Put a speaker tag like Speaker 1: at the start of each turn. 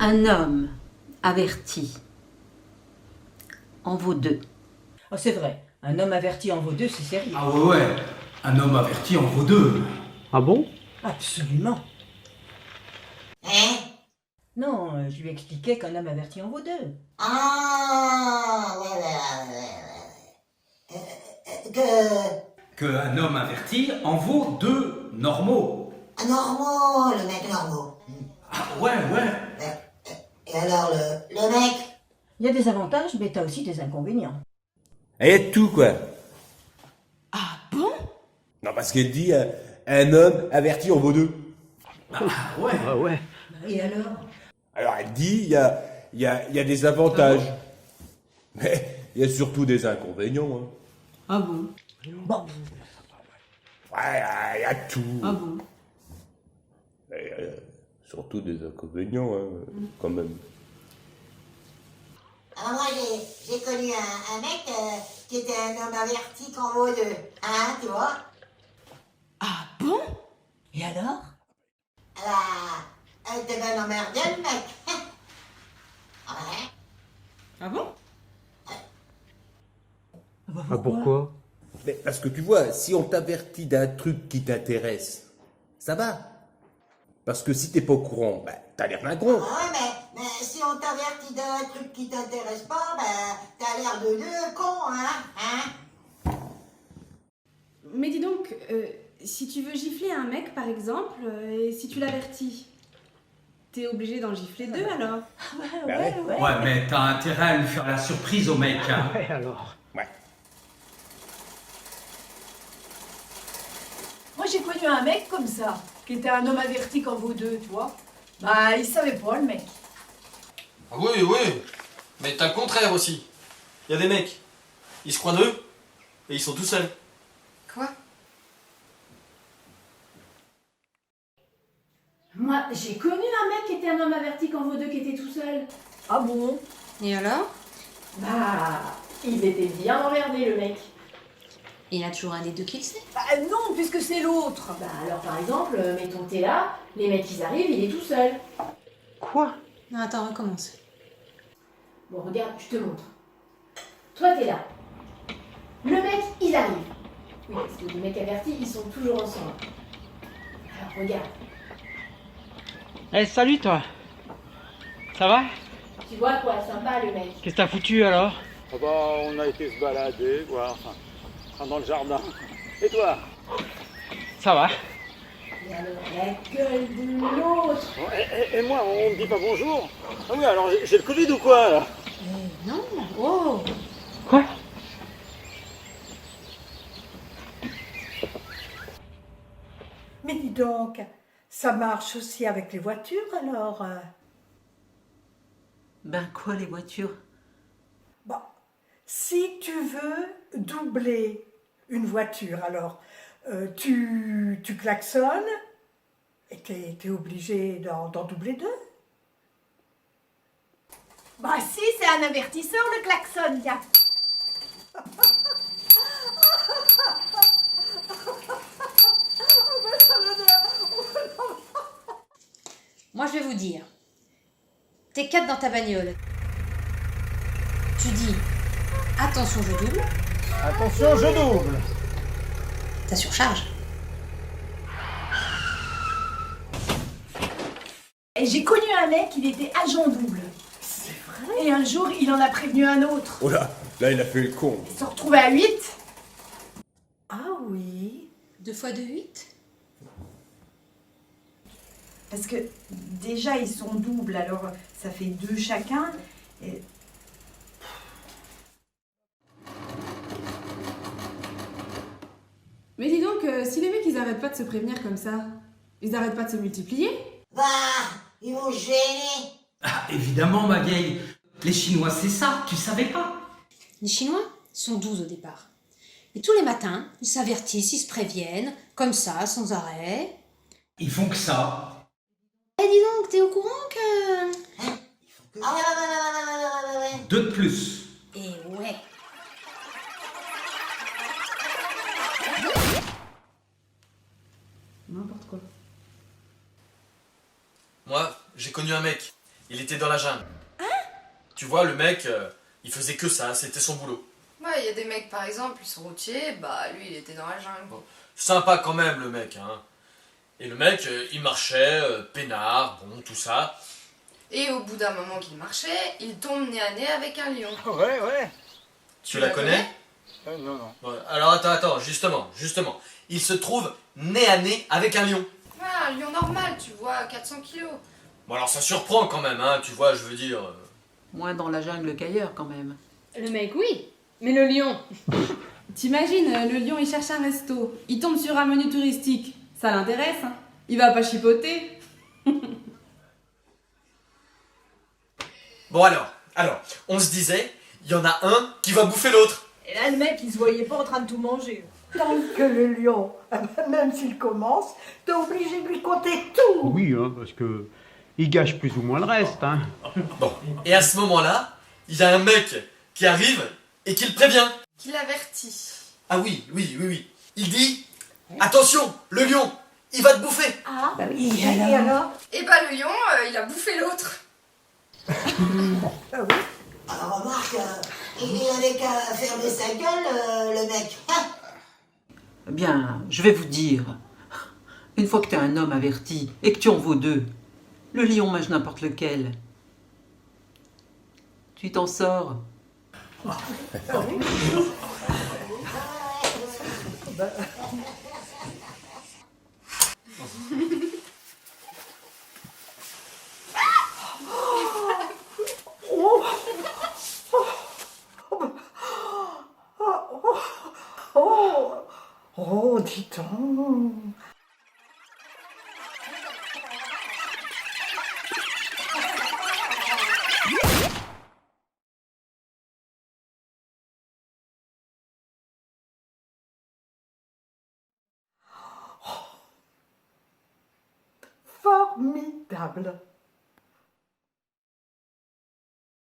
Speaker 1: Un homme averti en vaut deux.
Speaker 2: Oh, c'est vrai, un homme averti en vaut deux, c'est sérieux.
Speaker 3: Ah ouais, un homme averti en vaut deux.
Speaker 4: Ah bon?
Speaker 2: Absolument.
Speaker 5: Hein?
Speaker 2: Non, je lui expliquais qu'un homme averti en vaut deux.
Speaker 5: Ah, ouais.
Speaker 3: Qu'un homme averti en vaut deux normaux.
Speaker 5: Normaux, le mec normaux.
Speaker 3: Ah ouais.
Speaker 5: Et alors, le mec?
Speaker 2: Il y a des avantages, mais t'as aussi des inconvénients.
Speaker 6: Il y a de tout, quoi.
Speaker 7: Ah bon?
Speaker 6: Non, parce qu'elle dit un homme averti en vaut deux.
Speaker 3: Ah ouais.
Speaker 4: Ah ouais.
Speaker 2: Et alors?
Speaker 6: Alors, elle dit il y a des avantages. Mais il y a surtout des inconvénients. Hein.
Speaker 7: Ah bon?
Speaker 2: Bon,
Speaker 6: Ouais, il y a tout.
Speaker 7: Ah bon?
Speaker 6: Et, surtout des inconvénients, hein, quand même.
Speaker 5: Alors moi, j'ai connu un mec qui était un homme averti qu'en vaut deux. Hein, tu vois?
Speaker 7: Ah bon?
Speaker 2: et alors?
Speaker 5: Elle était bien emmerdée, le mec. Ah ouais?
Speaker 7: Ah bon?
Speaker 4: Ah pourquoi?
Speaker 6: Mais parce que tu vois, si on t'avertit d'un truc qui t'intéresse, ça va. Parce que si t'es pas au courant, bah, t'as l'air d'un con.
Speaker 5: Ouais, mais si on t'avertit d'un truc qui t'intéresse pas, t'as l'air de deux cons, hein?
Speaker 8: Mais dis donc, si tu veux gifler un mec par exemple, et si tu l'avertis, t'es obligé d'en gifler deux alors?
Speaker 6: Bah ouais.
Speaker 3: Ouais, mais t'as intérêt à lui faire la surprise au mec. Hein.
Speaker 4: Ouais, alors.
Speaker 6: Ouais.
Speaker 9: Moi, j'ai connu un mec comme ça, qui était un homme averti qu'en vaut deux, tu vois. Bah, il savait pas, le mec.
Speaker 10: Ah oui, mais t'as le contraire aussi. Il y a des mecs, ils se croient deux, et ils sont tout seuls.
Speaker 7: Quoi?
Speaker 9: Moi, j'ai connu un mec qui était un homme averti qu'en vaut deux, qui était tout seul. Ah bon?
Speaker 7: Et alors?
Speaker 9: Bah, il était bien emmerdé, le mec.
Speaker 7: Il y en a toujours un des deux qui le sait.
Speaker 9: Bah non, puisque c'est l'autre. Bah alors, par exemple, mettons que t'es là, les mecs, ils arrivent, il est tout seul.
Speaker 4: Quoi?
Speaker 7: Non, attends, recommence.
Speaker 9: Bon, regarde, je te montre. Toi, t'es là. Le mec, il arrive. Oui, parce que les mecs avertis, ils sont toujours ensemble. Alors, regarde.
Speaker 4: Eh, salut toi! Ça va?
Speaker 9: Tu vois quoi, sympa, le mec.
Speaker 4: Qu'est-ce que t'as foutu alors?
Speaker 11: Ah bah, on a été se balader, quoi, enfin, dans le jardin. Et toi?
Speaker 4: Ça va?
Speaker 9: Et alors, la gueule de l'autre.
Speaker 11: Et moi, on me dit pas bonjour? Ah oui, alors j'ai le Covid ou quoi, là?
Speaker 7: Non, oh!
Speaker 4: Quoi?
Speaker 12: Mais dis donc, ça marche aussi avec les voitures alors?
Speaker 1: Ben quoi les voitures?
Speaker 12: Bon, si tu veux doubler une voiture, alors tu klaxonnes et t'es obligé d'en doubler deux.
Speaker 9: Bah si, c'est un avertisseur, le klaxon, tiens.
Speaker 7: Moi, je vais vous dire. T'es quatre dans ta bagnole. Tu dis attention, je double.
Speaker 11: Attention, je double!
Speaker 7: Ça surcharge.
Speaker 9: Et j'ai connu un mec, il était agent double. C'est vrai? Et un jour, il en a prévenu un autre.
Speaker 6: Oh là il a fait le con.
Speaker 9: Ils se sont retrouvés à 8.
Speaker 12: Ah oui.
Speaker 7: 2 fois 2, 8.
Speaker 9: Parce que déjà, ils sont doubles, alors ça fait 2 chacun. Et...
Speaker 8: Mais dis donc, si les mecs ils arrêtent pas de se prévenir comme ça, ils arrêtent pas de se multiplier?
Speaker 5: Bah, ils vont se gêner.
Speaker 3: Ah, évidemment, ma vieille. Les Chinois, c'est ça, tu savais pas?
Speaker 7: Les Chinois sont 12 au départ. Et tous les matins, ils s'avertissent, ils se préviennent, comme ça, sans arrêt.
Speaker 3: Ils font que ça.
Speaker 7: Eh, dis donc, t'es au courant que...
Speaker 5: Ah ouais.
Speaker 3: Deux de plus.
Speaker 7: Eh ouais.
Speaker 8: N'importe quoi.
Speaker 10: Moi, j'ai connu un mec. Il était dans la jungle. Tu vois, le mec, il faisait que ça, c'était son boulot.
Speaker 13: Ouais, il y a des mecs, par exemple, ils sont routiers, bah lui, il était dans la jungle.
Speaker 10: Sympa quand même, le mec, hein. Et le mec, il marchait, peinard, bon, tout ça.
Speaker 13: Et au bout d'un moment qu'il marchait, il tombe nez à nez avec un lion.
Speaker 11: Ouais.
Speaker 10: Tu la connais?
Speaker 11: Non.
Speaker 10: Ouais, alors attends, justement. Il se trouve nez à nez avec un lion.
Speaker 13: Ouais, un lion normal, tu vois, 400 kilos.
Speaker 10: Bon alors ça surprend quand même, hein, tu vois, je veux dire...
Speaker 1: Moins dans la jungle qu'ailleurs quand même.
Speaker 9: Le mec, oui, mais le lion.
Speaker 8: T'imagines, le lion il cherche un resto, il tombe sur un menu touristique. Ça l'intéresse, hein? Il va pas chipoter.
Speaker 10: Bon alors, on se disait, il y en a un qui va bouffer l'autre.
Speaker 2: Et là, le mec, il se voyait pas en train de tout manger.
Speaker 12: Tant que le lion, même s'il commence, t'es obligé de lui compter tout.
Speaker 14: Oui, hein, parce que il gâche plus ou moins le reste. Hein.
Speaker 10: Bon, et à ce moment-là, il y a un mec qui arrive et qui le prévient.
Speaker 13: Qui l'avertit.
Speaker 10: Ah oui. Il dit, attention, le lion, il va te bouffer.
Speaker 12: Ah, bah oui, et alors?
Speaker 13: Et bah le lion, il a bouffé l'autre.
Speaker 12: Ah oui.
Speaker 5: Alors remarque, il avait qu'à fermer sa gueule, le mec. Hein?
Speaker 1: Bien, je vais vous dire. Une fois que t'es un homme averti et que tu en vaux deux, le lion mange n'importe lequel. Tu t'en sors.
Speaker 12: Oh, dis donc. Formidable.